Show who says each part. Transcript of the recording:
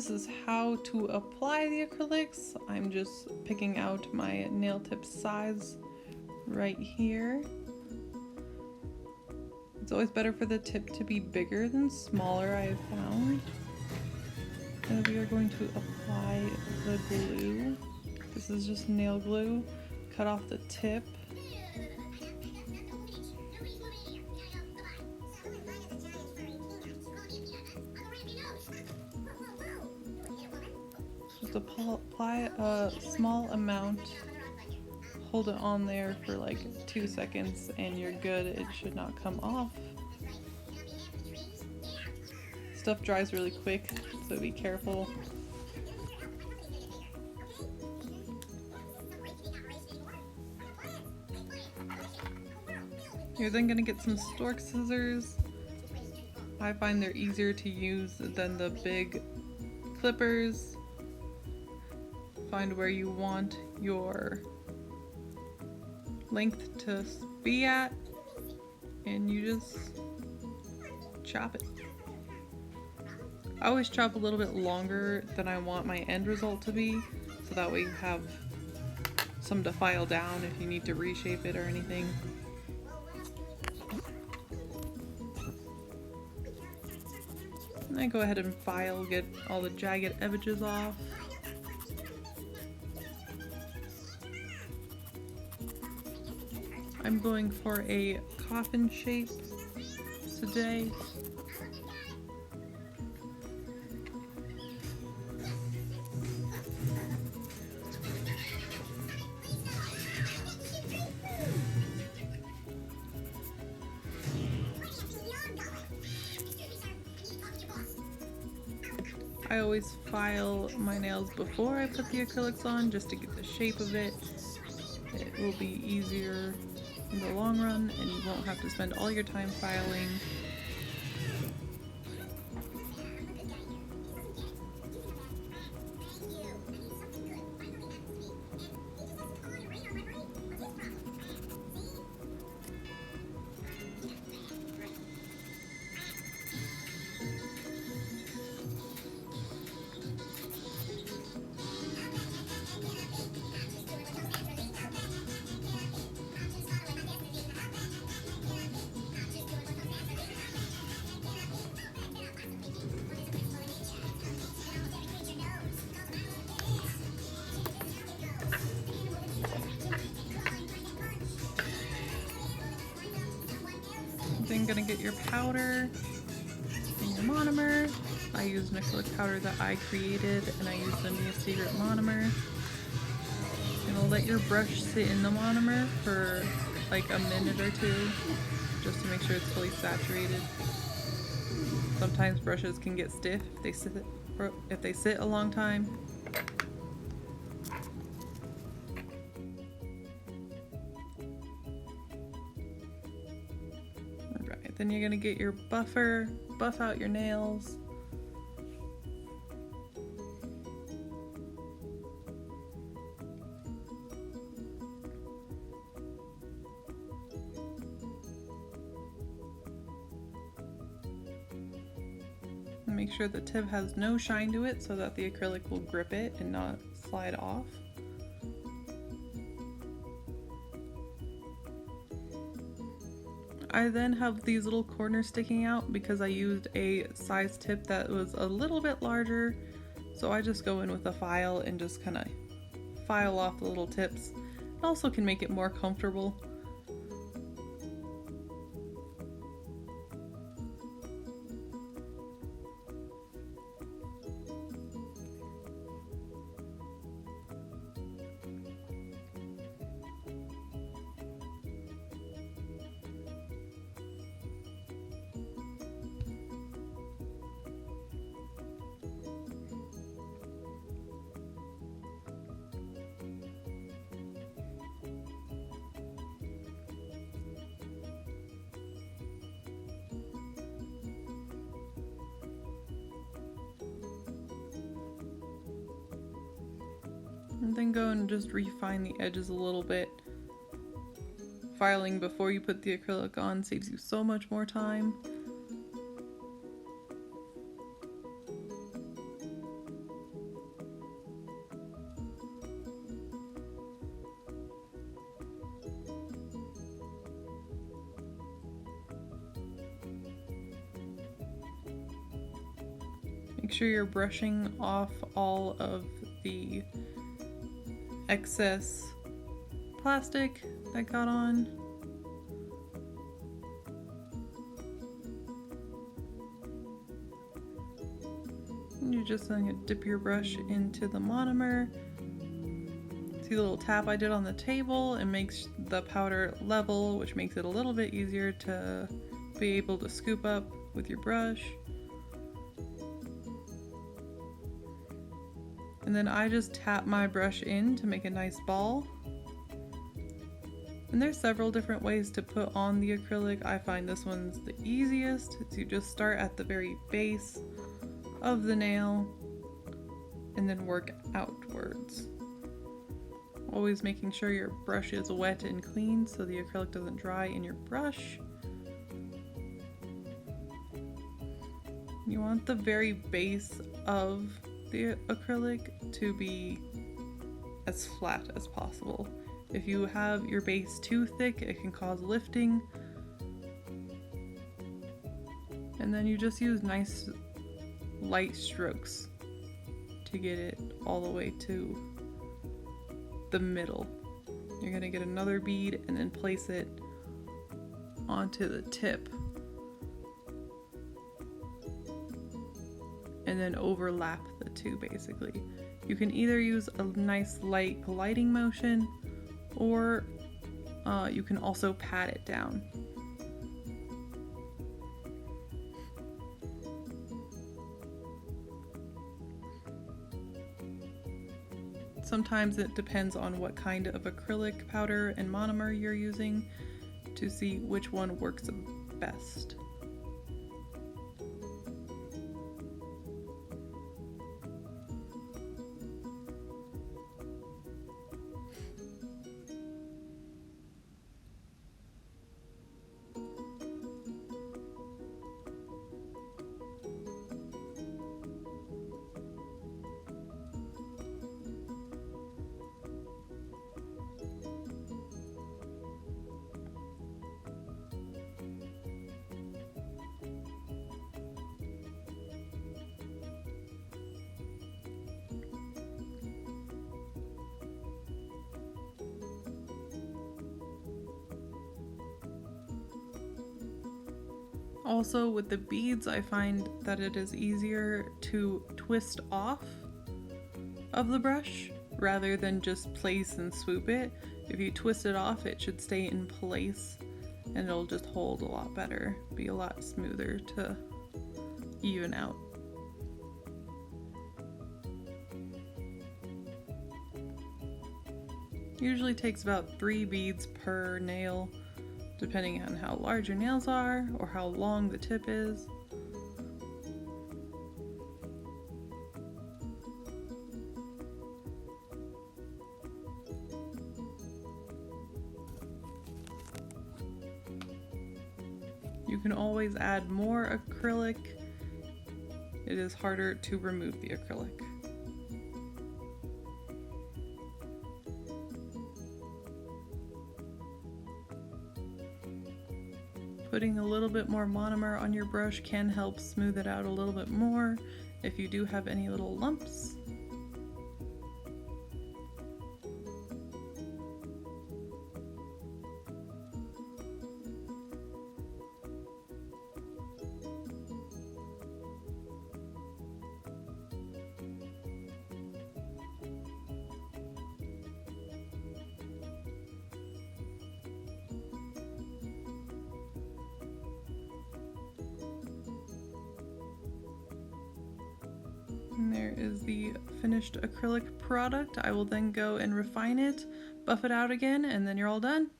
Speaker 1: this is how to apply the acrylics. I'm just picking out my nail tip size right here. It's always better for the tip to be bigger than smaller, I have found. And we are going to apply the glue. This is just nail glue. Cut off the tip. Just apply a small amount. Hold it on there for like 2 seconds and you're good. It should not come off. Stuff dries really quick, so be careful. You're then going to get some stork scissors. I find they're easier to use than the big clippers. Find where you want your length to be at, and you just chop it. I always chop a little bit longer than I want my end result to be, so that way you have some to file down if you need to reshape it or anything. And then go ahead and file, get all the jagged edges off. I'm going for a coffin shape today. I always file my nails before I put the acrylics on just to get the shape of it. It will be easier in the long run and you won't have to spend all your time filing. Then gonna get your powder and your monomer. I use an acrylic powder that I created and I use the new secret monomer. And I'll let your brush sit in the monomer for like a minute or two just to make sure it's fully saturated. Sometimes brushes can get stiff if they sit a long time. Then you're gonna get your buffer, buff out your nails. And make sure the tip has no shine to it so that the acrylic will grip it and not slide off. I then have these little corners sticking out because I used a size tip that was a little bit larger. So I just go in with a file and just kind of file off the little tips. It also can make it more comfortable. And then go and just refine the edges a little bit. Filing before you put the acrylic on saves you so much more time. Make sure you're brushing off all of the excess plastic that got on. And you're just going to dip your brush into the monomer. See the little tap I did on the table? It makes the powder level, which makes it a little bit easier to be able to scoop up with your brush. And then I just tap my brush in to make a nice ball. And there's several different ways to put on the acrylic. I find this one's the easiest. So you just start at the very base of the nail and then work outwards. Always making sure your brush is wet and clean so the acrylic doesn't dry in your brush. You want the very base of the acrylic to be as flat as possible. If you have your base too thick, it can cause lifting. And then you just use nice light strokes to get it all the way to the middle. You're gonna get another bead and then place it onto the tip. And then overlap the two basically. You can either use a nice light gliding motion or you can also pat it down. Sometimes it depends on what kind of acrylic powder and monomer you're using to see which one works best. Also with the beads, I find that it is easier to twist off of the brush rather than just place and swoop it. If you twist it off, it should stay in place and it'll just hold a lot better, be a lot smoother to even out. Usually takes about 3 beads per nail, depending on how large your nails are or how long the tip is. You can always add more acrylic. It is harder to remove the acrylic. Putting a little bit more monomer on your brush can help smooth it out a little bit more if you do have any little lumps. And there is the finished acrylic product. I will then go and refine it, buff it out again, and then you're all done.